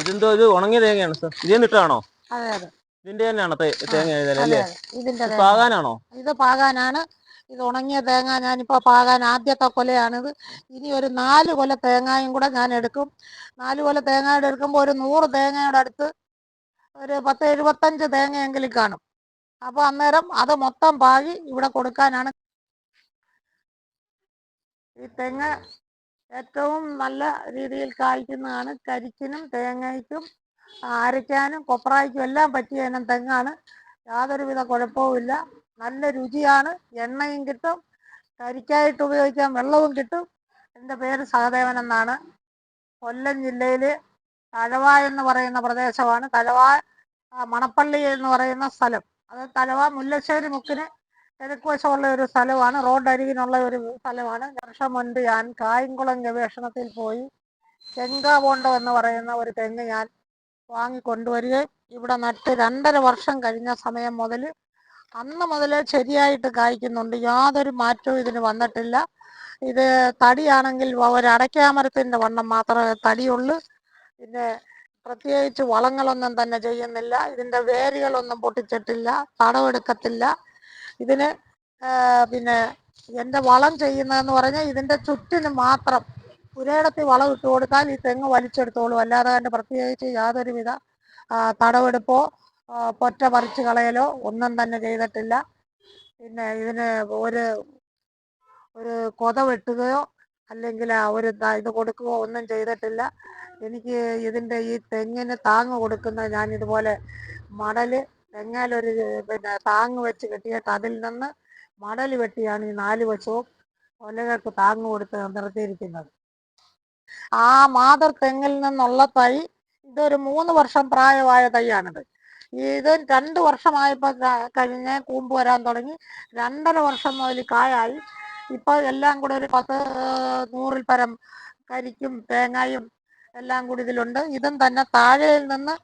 ഇതെന്തോ ഇത് ഉണങ്ങിയ തേങ്ങയാണ് സാർ. ഇതിൽ ഇട്ടാണോ? അതെ അതെ, ഇതിന്റെ തന്നെയാണോ തേങ്ങ അതെ അല്ലേ? അതെ, ഇതിന്റെ പാകാനാണോ? ഇത് പാകാനാണ്. ഇത് ഉണങ്ങിയ തേങ്ങ ഞാനിപ്പോൾ പാകാൻ ആദ്യത്തെ കൊലയാണിത്. ഇനി ഒരു 4 കൊല തേങ്ങയും കൂടെ ഞാൻ എടുക്കും. 4 കൊല തേങ്ങയുടെ എടുക്കുമ്പോൾ ഒരു 100 തേങ്ങയുടെ അടുത്ത് ഒരു 10-75 തേങ്ങയെങ്കിലും കാണും. അപ്പോൾ അന്നേരം അത് മൊത്തം പാകി ഇവിടെ കൊടുക്കാനാണ്. ഈ തെങ്ങ് ഏറ്റവും നല്ല രീതിയിൽ കായ്ക്കുന്നതാണ്. കരിക്കിനും തേങ്ങയ്ക്കും അരയ്ക്കാനും കൊപ്രായ്ക്കും എല്ലാം പറ്റിയ ഇനം തെങ്ങാണ്. യാതൊരുവിധ കുഴപ്പവുമില്ല. നല്ല രുചിയാണ്. എണ്ണയും കിട്ടും, കരിക്കായിട്ട് ഉപയോഗിക്കാൻ വെള്ളവും കിട്ടും. എൻ്റെ പേര് സഹദേവൻ എന്നാണ്. കൊല്ലം ജില്ലയിൽ തഴവ എന്ന് പറയുന്ന പ്രദേശമാണ്. തഴവ മണപ്പള്ളി എന്ന് പറയുന്ന സ്ഥലം. അത് തഴവ മുല്ലശ്ശേരി മുക്കിന് കിഴക്ക് വശമുള്ള ഒരു സ്ഥലമാണ്. റോഡ് അരികിനുള്ള ഒരു സ്ഥലമാണ്. വർഷം മുൻപ് ഞാൻ കായംകുളം ഗവേഷണത്തിൽ പോയി ചെങ്കാബോണ്ടോ എന്ന് പറയുന്ന ഒരു തെങ്ങ് ഞാൻ വാങ്ങിക്കൊണ്ടുവരികയും ഇവിടെ നട്ട് 2.5 വർഷം കഴിഞ്ഞ സമയം മുതൽ അന്ന് മുതലേ ശരിയായിട്ട് കായ്ക്കുന്നുണ്ട്. യാതൊരു മാറ്റവും ഇതിന് വന്നിട്ടില്ല. ഇത് തടിയാണെങ്കിൽ ഒരു അടയ്ക്കാമരത്തിൻ്റെ വണ്ണം മാത്രമേ തടിയുള്ളൂ. പിന്നെ പ്രത്യേകിച്ച് വളങ്ങളൊന്നും തന്നെ ചെയ്യുന്നില്ല. ഇതിൻ്റെ വേരുകളൊന്നും പൊട്ടിച്ചിട്ടില്ല, തടവെടുക്കത്തില്ല. ഇതിന് പിന്നെ എൻ്റെ വളം ചെയ്യുന്നതെന്ന് പറഞ്ഞാൽ ഇതിൻ്റെ ചുറ്റിന് മാത്രം പുരയിടത്തിൽ വളം ഇട്ട് കൊടുത്താൽ ഈ തെങ്ങ് വലിച്ചെടുത്തോളൂ. അല്ലാതെ അതിൻ്റെ പ്രത്യേകിച്ച് യാതൊരുവിധ തടവെടുപ്പോ പൊറ്റ പറിച്ച് കളയലോ ഒന്നും തന്നെ ചെയ്തിട്ടില്ല. പിന്നെ ഇതിന് ഒരു കൊത വെട്ടുകയോ അല്ലെങ്കിൽ ഒരു ഇത് കൊടുക്കുകയോ ഒന്നും ചെയ്തിട്ടില്ല. എനിക്ക് ഇതിൻ്റെ ഈ തെങ്ങിന് താങ്ങ് കൊടുക്കുന്ന ഞാൻ ഇതുപോലെ മടൽ തെങ്ങേലൊരു പിന്നെ താങ്ങ് വെച്ച് കെട്ടിയിട്ട് അതിൽ നിന്ന് മടൽ വെട്ടിയാണ് ഈ 4 വശവും കൊലകൾക്ക് താങ്ങ് കൊടുത്ത് നിർത്തിയിരിക്കുന്നത്. ആ മാതൃ തെങ്ങിൽ നിന്നുള്ള തൈ ഇതൊരു 3 വർഷം പ്രായമായ തൈയാണിത്. ഇത് 2 വർഷമായപ്പോൾ കഴിഞ്ഞ് കൂമ്പ് വരാൻ തുടങ്ങി. 2.5 വർഷം മുതൽ കായായി. ഇപ്പോൾ എല്ലാം കൂടെ ഒരു 100-ൽ പരം കരിക്കും തേങ്ങയും എല്ലാം കൂടി ഇതിലുണ്ട്. ഇതും തന്നെ താഴെയിൽ നിന്ന്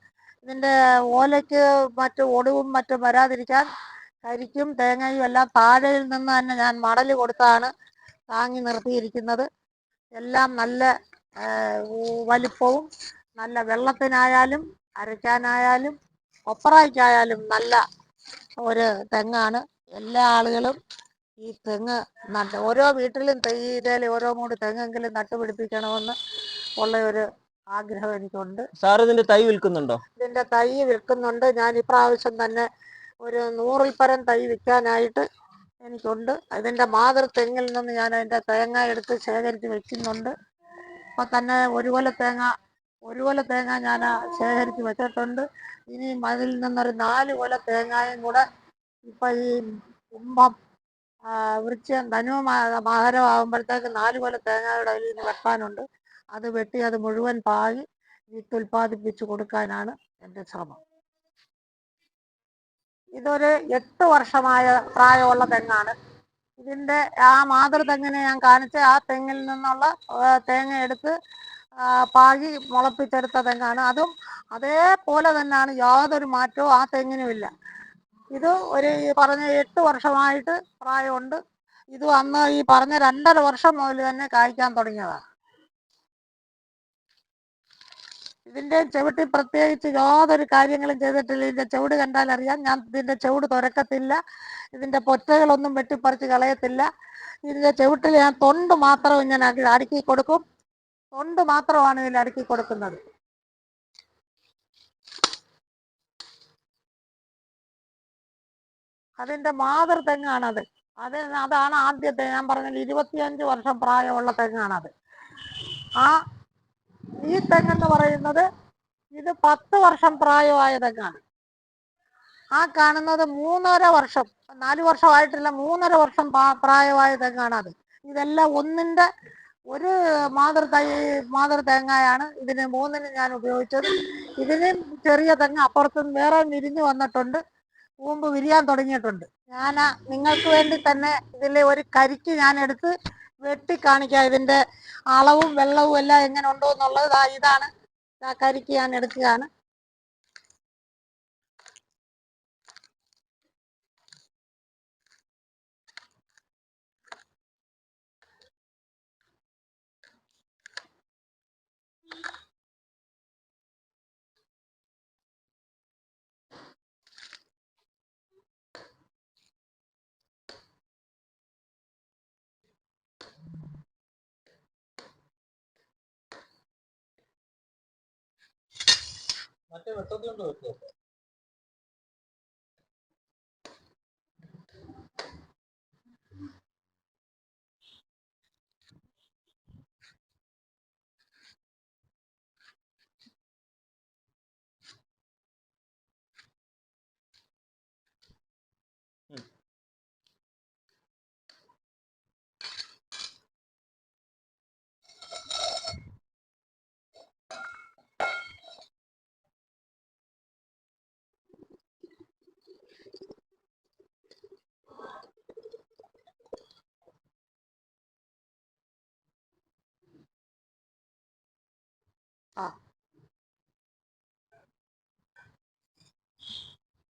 ഇതിൻ്റെ ഓലയ്ക്ക് മറ്റു ഒടിവും മറ്റും വരാതിരിക്കാൻ കരിക്കും തേങ്ങയും എല്ലാം താഴെയിൽ നിന്ന് തന്നെ ഞാൻ മടൽ കൊടുത്താണ് താങ്ങി നിർത്തിയിരിക്കുന്നത്. എല്ലാം നല്ല വലിപ്പവും നല്ല വെള്ളത്തിനായാലും അരയ്ക്കാനായാലും കൊപ്രായ്ക്കായാലും നല്ല ഒരു തെങ്ങാണ്. എല്ലാ ആളുകളും ഈ തെങ്ങ് ഓരോ വീട്ടിലും ഇതേൽ ഓരോ മൂട് തെങ്ങെങ്കിലും നട്ടുപിടിപ്പിക്കണമെന്ന് ഉള്ള ഒരു ആഗ്രഹം എനിക്കുണ്ട്. സാർ ഇതിന്റെ തൈ വിൽക്കുന്നുണ്ടോ? ഇതിന്റെ തൈ വിൽക്കുന്നുണ്ട്. ഞാൻ ഇപ്രാവശ്യം തന്നെ ഒരു 100-ൽ പരം തൈ വിൽക്കാനായിട്ട് എനിക്കുണ്ട്. ഇതിൻ്റെ മാതൃ തെങ്ങിൽ നിന്ന് ഞാൻ അതിൻ്റെ തേങ്ങ എടുത്ത് ശേഖരിച്ച് വെക്കുന്നുണ്ട്. ഇപ്പം തന്നെ ഒരു കൊല തേങ്ങ ഞാൻ ശേഖരിച്ച് വെച്ചിട്ടുണ്ട്. ഇനിയും അതിൽ നിന്നൊരു 4 കൊല തേങ്ങയും കൂടെ ഇപ്പം ഈ കുംഭം വൃശ്ചികം ധനു മകരമാകുമ്പോഴത്തേക്ക് 4 കൊല തേങ്ങയുടെ അതിൽ നിന്ന് വെട്ടാനുണ്ട്. അത് വെട്ടി അത് മുഴുവൻ പാകി വിത്ത് ഉൽപ്പാദിപ്പിച്ച് കൊടുക്കാനാണ് എൻ്റെ ശ്രമം. ഇതൊരു 8 വർഷമായ പ്രായമുള്ള തെങ്ങാണ്. ഇതിൻ്റെ ആ മാതൃ തെങ്ങിനെ ഞാൻ കാണിച്ച ആ തെങ്ങിൽ നിന്നുള്ള തേങ്ങ എടുത്ത് പാകി മുളപ്പിച്ചെടുത്ത തെങ്ങാണ്. അതും അതേപോലെ തന്നെയാണ്. യാതൊരു മാറ്റവും ആ തെങ്ങിനുമില്ല. ഇത് ഒരു പറഞ്ഞ 8 വർഷമായിട്ട് പ്രായമുണ്ട്. ഇത് അന്ന് ഈ പറഞ്ഞ 2.5 വർഷം മുതൽ തന്നെ കായ്ക്കാൻ തുടങ്ങിയതാണ്. ഇതിൻ്റെ ചുവട്ടിൽ പ്രത്യേകിച്ച് യാതൊരു കാര്യങ്ങളും ചെയ്തിട്ടില്ല. ഇതിൻ്റെ ചുവട് കണ്ടാൽ അറിയാം. ഞാൻ ഇതിൻ്റെ ചുവട് തുരക്കത്തില്ല. ഇതിൻ്റെ പൊറ്റകളൊന്നും വെട്ടിപ്പറിച്ച് കളയത്തില്ല. ഇതിൻ്റെ ചുവട്ടിൽ ഞാൻ തൊണ്ട് മാത്രം ഇങ്ങനെ അടുക്കി കൊടുക്കും. തൊണ്ട് മാത്രമാണ് ഇതിൽ അടുക്കി കൊടുക്കുന്നത്. അതിൻ്റെ മാതൃ തെങ്ങാണത്. അതാണ് ആദ്യത്തെ ഞാൻ പറഞ്ഞത് 25 വർഷം പ്രായമുള്ള തെങ്ങാണത്. ഈ തെങ്ങെന്ന് പറയുന്നത് ഇത് 10 വർഷം പ്രായമായ തെങ്ങാണ്. ആ കാണുന്നത് 3.5 വർഷം, 4 വർഷമായിട്ടില്ല, 3.5 വർഷം പ്രായമായ തെങ്ങാണത്. ഇതെല്ലാം ഒരു മാതൃ തേങ്ങയാണ്. ഇതിന് 3-ന് ഞാൻ ഉപയോഗിച്ചത്. ഇതിന് ചെറിയ തെങ്ങ് അപ്പുറത്തും വേറെ വിരിഞ്ഞു വന്നിട്ടുണ്ട്. കൂമ്പ് വിരിയാൻ തുടങ്ങിയിട്ടുണ്ട്. ഞാൻ നിങ്ങൾക്ക് വേണ്ടി തന്നെ ഇതിലെ ഒരു കരിക്ക് ഞാൻ എടുത്ത് വെട്ടി കാണിക്കാം. ഇതിൻ്റെ അളവും വെള്ളവും എല്ലാം എങ്ങനെ ഉണ്ടോ എന്നുള്ളത്. ഇതാണ് കരിക്ക് ഞാൻ എടുക്കുകയാണ്. മറ്റേ വെട്ടത്തി കൊണ്ട് വെച്ചോ. ആ